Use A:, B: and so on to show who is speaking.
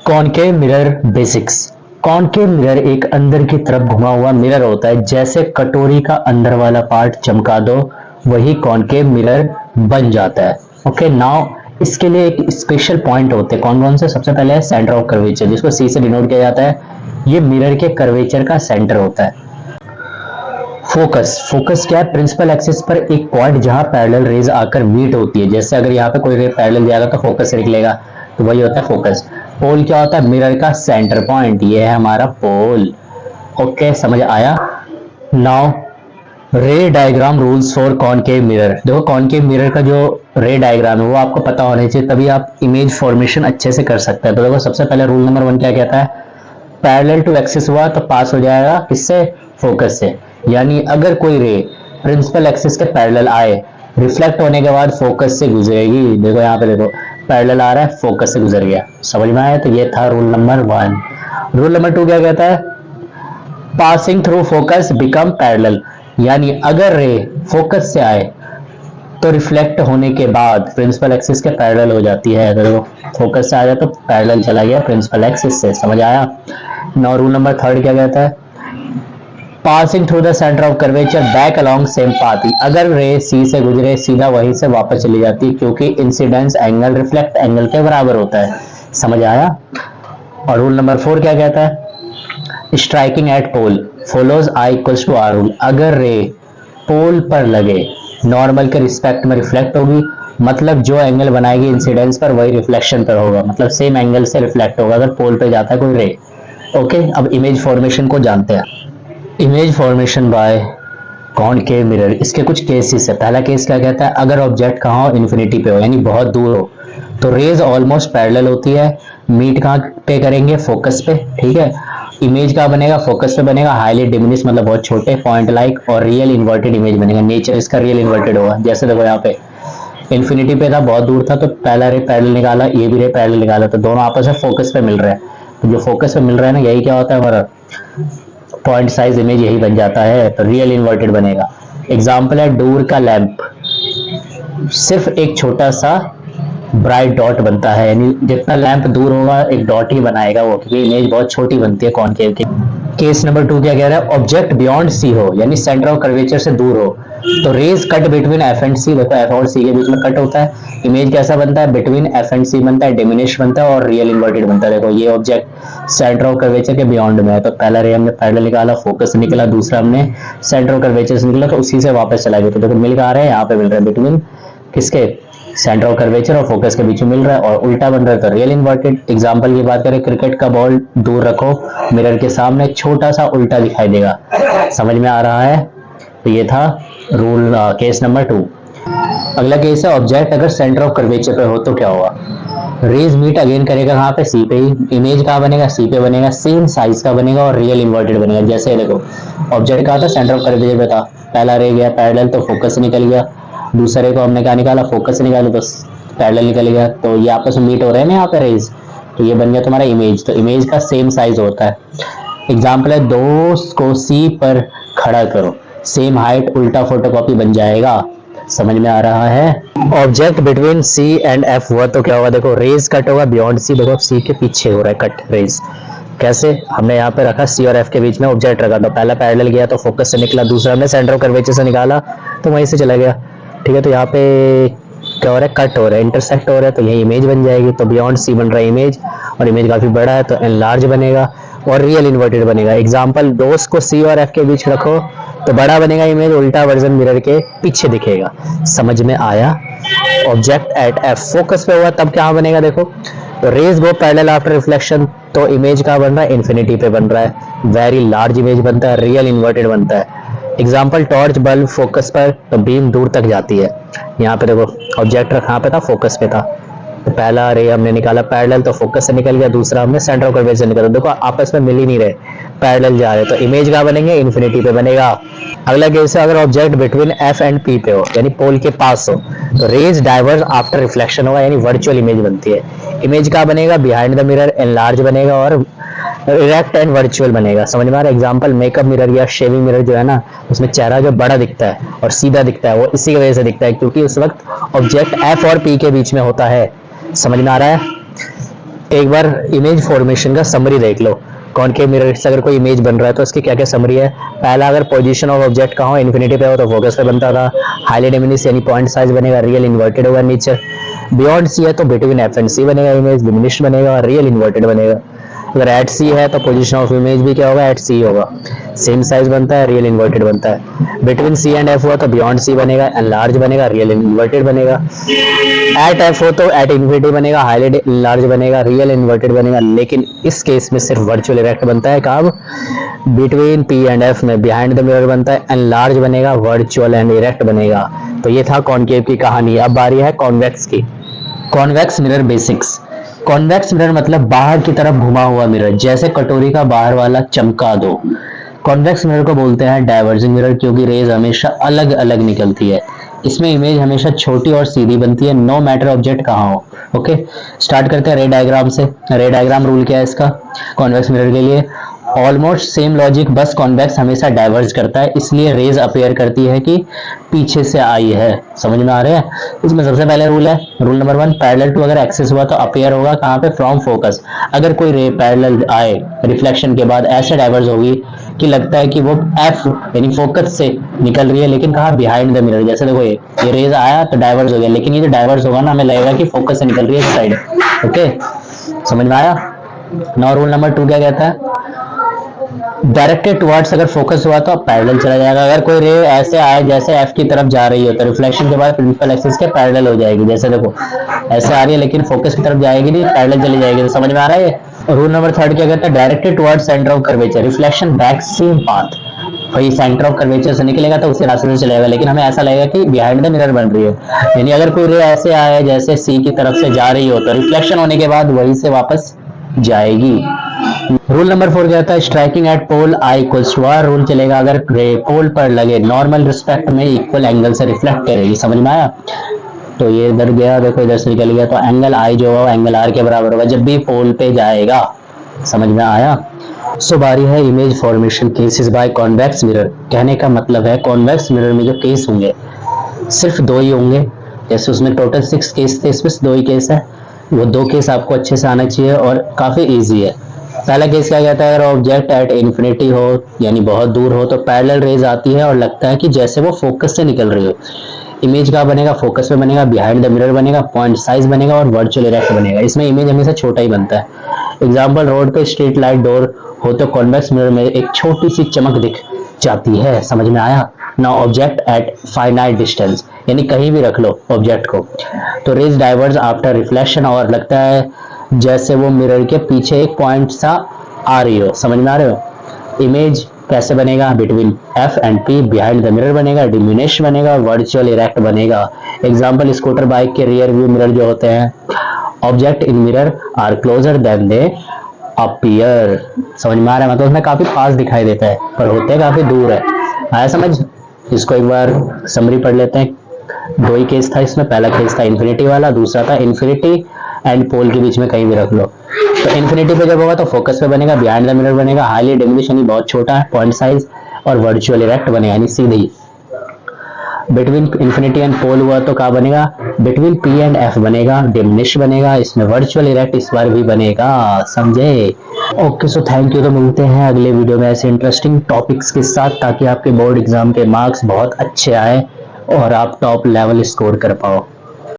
A: Concave mirror basics. Concave mirror एक अंदर की तरफ घुमा हुआ मिरर होता है। जैसे कटोरी का अंदर वाला पार्ट चमका दो, वही कॉनकेव मिरर बन जाता है। ओके, नाउ इसके लिए एक स्पेशल पॉइंट होते हैं। कौन कौन से? सबसे पहले है सेंटर ऑफ कर्वेचर, जिसको सी से डिनोट किया जाता है। ये मिरर के कर्वेचर का सेंटर होता है। फोकस। फोकस क्या है? प्रिंसिपल एक्सिस पर एक पॉइंट जहां पैरेलल रेज आकर मीट होती है। जैसे अगर यहाँ पे कोई रे पैरेलल जाएगा तो फोकस से निकलेगा, तो वही होता है फोकस। पोल क्या होता है? मिरर का सेंटर पॉइंट। ये है हमारा पोल। ओके, समझ आया? नाउ रे diagram rules for concave mirror. देखो, कॉनकेव मिरर का जो रे डायग्राम है वो आपको पता होना चाहिए, तभी आप इमेज फॉर्मेशन अच्छे से कर सकते हैं। तो देखो, सबसे पहले रूल नंबर 1 क्या कहता है? पैरेलल टू एक्सिस हुआ तो पास हो जाएगा किससे? फोकस से। यानी अगर कोई रे प्रिंसिपल एक्सिस के पैरेलल आए, रिफ्लेक्ट होने के बाद फोकस से गुजरेगी। देखो यहाँ पे, देखो पैरेलल आ रहा है, फोकस से गुजर गया। समझ में आया? तो ये था रूल नंबर 1। रूल नंबर 2 क्या कहता है? Passing through focus become parallel. यानी अगर रे फोकस से आए तो रिफ्लेक्ट होने के बाद प्रिंसिपल एक्सिस के पैरेलल हो जाती है। अगर फोकस से आ जाए तो पैरेलल चला गया प्रिंसिपल एक्सिस से। समझ आया? नाउ रूल नंबर 3 क्या कहता है? Passing through the centre of curvature back along same path. अगर रे सी से गुजरे, सीधा वहीं से वापस चली जाती है, क्योंकि इंसिडेंस एंगल रिफ्लेक्ट एंगल के बराबर होता है। समझ आया? और रूल नंबर 4 क्या कहता है? Striking at pole follows i equals to r rule. अगर रे पोल पर लगे, नॉर्मल के रिस्पेक्ट में रिफ्लेक्ट होगी, मतलब जो एंगल बनाएगी इंसिडेंस पर वही रिफ्लेक्शन पर होगा, मतलब सेम एंगल से रिफ्लेक्ट होगा अगर पोल पे जाता है कोई रे। ओके, अब इमेज फॉर्मेशन को जानते हैं। Image formation by concave mirror. इसके कुछ केसेस है। पहला केस क्या कहता है? अगर ऑब्जेक्ट कहाँ हो? इन्फिनिटी पे हो, यानी बहुत दूर हो, तो रेज ऑलमोस्ट पैरेलल होती है। मीट कहाँ पे करेंगे? फोकस पे। ठीक है, इमेज कहाँ बनेगा? फोकस पे बनेगा। हाईली डिमिनिश मतलब बहुत छोटे, पॉइंट लाइक, और रियल इन्वर्टेड इमेज बनेगा। नेचर इसका रियल इन्वर्टेड होगा। जैसे देखो यहाँ पे इन्फिनिटी पे था, बहुत दूर था, तो पहला रे पैरेलल निकाला, ये भी रे पैरेलल निकाला, तो दोनों आपस में फोकस पे मिल रहे हैं। तो जो फोकस पे मिल रहा है ना, यही क्या होता है? हमारा पॉइंट साइज इमेज यही बन जाता है, तो रियल इन्वर्टेड बनेगा। एग्जाम्पल है दूर का लैंप, सिर्फ एक छोटा सा ब्राइट डॉट बनता है, यानी जितना लैंप दूर होगा एक डॉट ही बनाएगा वो, क्योंकि इमेज बहुत छोटी बनती है कॉनकेव की। केस नंबर 2 क्या कह रहा है? ऑब्जेक्ट बियॉन्ड सी हो, यानी सेंटर ऑफ कर्वेचर से दूर हो, तो rays cut between F and C. देखो एफ और सी के बीच में कट होता है, इमेज कैसा बनता है? बिटवीन एफ एंड सी बनता है, डिमिनिश बनता है और रियल इन्वर्टेड बनता है। देखो ये ऑब्जेक्ट सेंटर ऑफ कर्वेचर के बियॉन्ड में है, तो पहला रे हमने पैरेलल निकाला, फोकस से निकला, दूसरा हमने सेंटर ऑफ कर्वेचर से निकला, तो उसी से वापस चला गया। तो देखो मिल आ रहा है, यहाँ पे मिल रहा है बिटवीन किसके? सेंटर ऑफ कर्वेचर और फोकस के बीच में मिल रहा है, और उल्टा बन रहा है तो रियल इन्वर्टेड। एग्जांपल की बात करें, क्रिकेट का बॉल दूर रखो मिरर के सामने, छोटा सा उल्टा दिखाई देगा। समझ में आ रहा है? तो ये था रूल केस नंबर 2। अगला केस है ऑब्जेक्ट अगर सेंटर ऑफ कर्वेचर पे हो तो क्या होगा? रेज मीट अगेन करेगा कहाँ पे? सी पे ही। इमेज कहाँ बनेगा? सी पे बनेगा, सेम साइज का बनेगा और रियल इन्वर्टेड बनेगा। जैसे देखो ऑब्जेक्ट कहाँ था? सेंटर ऑफ कर्वेचर पे था, पहला रे गया पैरेलल तो फोकस से निकल गया, दूसरे को हमने क्या निकाला? फोकस से निकाला तो पैरेलल निकल गया, तो ये आपस में मीट हो रहे हैं ना यहाँ पे रेज, तो ये बन गया तुम्हारा इमेज। तो इमेज का सेम साइज होता है। एग्जाम्पल है दो को सी पर खड़ा करो, सेम हाइट, उल्टा फोटोकॉपी बन जाएगा। समझ में आ रहा है? Object between C and F हुआ तो क्या होगा? देखो रेज कट होगा बियॉन्ड सी, देखो सी के पीछे हो रहा है कट रेज। कैसे? हमने यहाँ पे रखा सी और एफ के बीच में ऑब्जेक्ट रखा, तो पहला पैरेलल गया तो फोकस से निकला, दूसरा हमने सेंटर ऑफ कर्वेचर से निकाला तो वहीं से चला गया। ठीक है, तो यहाँ पे क्या हो रहा है? कट हो रहा है, इंटरसेक्ट हो रहा है, तो यही इमेज बन जाएगी। तो बियॉन्ड सी बन रहा है इमेज, और इमेज काफी बड़ा है तो एनलार्ज बनेगा और रियल इन्वर्टेड बनेगा। एग्जाम्पल दोस्त को सी और एफ के बीच रखो तो बड़ा बनेगा इमेज, उल्टा वर्जन मिरर के पीछे दिखेगा। समझ में आया? ऑब्जेक्ट एट एफ फोकस पे हुआ तब क्या बनेगा? देखो तो रेज गो पैरेलल आफ्टर रिफ्लेक्शन, तो इमेज का बन रहा है? इन्फिनिटी पे बन रहा है, वेरी लार्ज इमेज बनता है, रियल इन्वर्टेड बनता है। एग्जाम्पल टॉर्च बल्ब फोकस पर तो बीम दूर तक जाती है। यहाँ पे देखो ऑब्जेक्ट कहाँ पे था? फोकस पे था, तो पहला रे हमने निकाला पैरेलल तो फोकस से निकल गया, दूसरा हमने सेंटर ऑफ कर्वेचर से निकाला। देखो आपस में मिल ही नहीं रहे, पैरेलल जा रहे, तो इमेज कहाँ बनेंगे? इन्फिनिटी पे बनेगा। अगला केस है अगर object between F and P पे हो, यानी पोल के पास हो, तो रेज डाइवर्ज आफ्टर रिफ्लेक्शन होगा, यानी वर्चुअल इमेज बनती है। इमेज कहाँ बनेगा? बिहाइंड द मिरर, एनलार्ज बनेगा और इरेक्ट एंड वर्चुअल बनेगा। समझ में आ रहा है? एग्जांपल मेकअप मिरर या शेविंग मिरर जो है ना, उसमें चेहरा जो बड़ा दिखता है और सीधा दिखता है, वो इसी की वजह से दिखता है क्योंकि उस वक्त ऑब्जेक्ट एफ और पी के बीच में होता है। समझ में आ रहा है? एक बार इमेज फॉर्मेशन का समरी देख लो। कॉनकेव मिरर से अगर कोई इमेज बन रहा है तो उसकी क्या क्या समरी है। पहला, अगर पोजीशन ऑफ ऑब्जेक्ट कहाँ हो, इन्फिनिटी पे हो तो फोकस पे बनता था। हाईली डिमिनिश यानी पॉइंट साइज बनेगा, रियल इन्वर्टेड होगा नीचे। बियॉन्ड सी है तो बिटवीन एफ एंड सी बनेगा, इमेज डिमिनिश बनेगा और रियल इन्वर्टेड बनेगा। अगर एट सी है तो पोजीशन ऑफ इमेज भी क्या होगा, एट सी होगा। सेम साइज बनता है, रियल इन्वर्टेड बनता है। बिटवीन सी एंड एफ हुआ तो बियॉन्ड सी बनेगा, एनलार्ज बनेगा, रियल इन्वर्टेड बनेगा। एट एफ हो तो एट इन्फिनिटी बनेगा, हाईली लार्ज बनेगा, रियल इन्वर्टेड बनेगा। लेकिन इस केस में सिर्फ वर्चुअल इरेक्ट बनता है। कब? बिटवीन पी एंड एफ में बिहाइंड द मिरर बनता है, एनलार्ज बनेगा, वर्चुअल एंड इरेक्ट बनेगा। तो ये था कॉनकेव की कहानी। अब बारी है कॉन्वेक्स की। Convex mirror basics. Convex mirror मतलब बाहर की तरफ घुमा हुआ मिरर, जैसे कटोरी का बाहर वाला चमका दो। कॉन्वेक्स मिरर को बोलते हैं डाइवर्जिंग मिरर, क्योंकि रेज हमेशा अलग अलग निकलती है। इसमें इमेज हमेशा छोटी और सीधी बनती है, नो मैटर ऑब्जेक्ट कहाँ हो। ओके, स्टार्ट करते हैं रे डायग्राम से। रे डायग्राम रूल क्या है इसका कॉन्वेक्स मिरर के लिए? ऑलमोस्ट सेम लॉजिक, बस कॉन्वेक्स हमेशा डाइवर्ज करता है, इसलिए रेज अपीयर करती है कि पीछे से आई है। समझ में आ रहा है? इसमें सबसे पहले रूल है, रूल नंबर 1, पैरेलल टू अगर एक्सिस हुआ तो अपीयर होगा कहाँ पे, फ्रॉम फोकस। अगर कोई रे पैरेलल आए रिफ्लेक्शन के बाद ऐसे डाइवर्ज होगी कि लगता है कि वो एफ यानी फोकस से निकल रही है, लेकिन कहाँ, बिहाइंड द मिरर। जैसे देखो ये रेज आया तो डाइवर्ज हो गया, लेकिन ये जो डाइवर्ज होगा ना, हमें लगेगा कि फोकस से निकल रही है इस साइड। ओके, समझ में आया? नाउ रूल नंबर 2 क्या कहता है? डायरेक्टेड टुवर्ड्स, अगर फोकस हुआ तो पैरेलल चला जाएगा। अगर कोई रे ऐसे आए जैसे एफ की तरफ जा रही हो तो रिफ्लेक्शन के बाद प्रिंसिपल एक्सिस के पैरेलल हो जाएगी। जैसे देखो ऐसे आ रही है लेकिन फोकस की तरफ जाएगी नहीं, पैरेलल चली जाएगी। तो समझ में आ रहा है ये? रूल नंबर 3 क्या कहता है? Directed towards centre of curvature, reflection back same path. भाई सेंटर ऑफ कर्वेचर से निकलेगा तो उसी रास्ते से चलेगा, लेकिन हमें ऐसा लगेगा कि बिहाइंड द मिरर बन रही है। यानी अगर कोई रे ऐसे आए जैसे सी की तरफ से जा रही हो तो रिफ्लेक्शन होने के बाद वहीं से वापस जाएगी। रूल नंबर 4 कहता है striking at pole i equals to r. Rule चलेगा अगर रे पोल पर लगे नॉर्मल रिस्पेक्ट में इक्वल एंगल से रिफ्लेक्ट करेगी। समझ में आया? तो ये इधर गया, देखो इधर से निकल गया, तो एंगल आई जो होगा एंगल आर के बराबर होगा जब भी पोल पे जाएगा। समझ में आया? सो बारी है image formation cases by convex mirror. कहने का मतलब है कॉन्वेक्स मिरर में जो केस होंगे सिर्फ 2 ही होंगे। जैसे उसमें टोटल 6 केस थे, इसमें 2 ही केस है। वो 2 केस आपको अच्छे से आना चाहिए और काफी इजी है। पहला केस क्या कहता है? अगर ऑब्जेक्ट एट इन्फिनिटी हो यानी बहुत दूर हो तो पैरेलल रेज आती है और लगता है कि जैसे वो फोकस से निकल रही हो। इमेज का बनेगा, फोकस पे बनेगा, बिहाइंड द मिरर बनेगा, पॉइंट साइज बनेगा और वर्चुअल इरेक्ट बनेगा। इसमें इमेज हमेशा छोटा ही बनता है। एग्जाम्पल, रोड पे स्ट्रीट लाइट डोर हो तो कॉन्वेक्स मिरर में एक छोटी सी चमक दिख जाती है। समझ में आया? ना ऑब्जेक्ट एट फाइनाइट डिस्टेंस यानी कहीं भी रख लो ऑब्जेक्ट को तो रेज डाइवर्ज आफ्टर रिफ्लेक्शन और लगता है जैसे वो मिरर के पीछे एक पॉइंट सा आ रही हो। समझ में आ रहे हो? इमेज कैसे बनेगा? Between F and P, behind the mirror बनेगा, डिमिनिश बनेगा, वर्चुअल इरेक्ट बनेगा। एग्जांपल, स्कूटर बाइक के रियर व्यू मिरर जो होते हैं, object in mirror are closer than they appear. समझ में आ रहा है? मतलब उसमें काफी पास दिखाई देता है पर होते काफी दूर है। आया समझ? इसको एक बार समरी पढ़ लेते हैं। 2 ही केस था इसमें। पहला केस था इन्फिनिटी वाला, दूसरा था इन्फिनिटी एंड पोल के बीच में कहीं भी रख लो। तो इन्फिनिटी पे जब होगा तो फोकस पे बनेगा, बिहाइंड द मिरर बनेगा, हाईली डिमिनिश यानी बहुत छोटा है पॉइंट साइज, और वर्चुअल इरेक्ट बनेगा यानी सीधी। बिटवीन इन्फिनिटी एंड पोल हुआ तो क्या बनेगा? बिटवीन पी एंड एफ बनेगा, डिमिनिश बनेगा, इसमें वर्चुअल इरेक्ट इस बार भी बनेगा। समझे? Okay, so thank you. तो मिलते हैं अगले वीडियो में ऐसे इंटरेस्टिंग टॉपिक्स के साथ, ताकि आपके बोर्ड एग्जाम के मार्क्स बहुत अच्छे आए और आप टॉप लेवल स्कोर कर पाओ।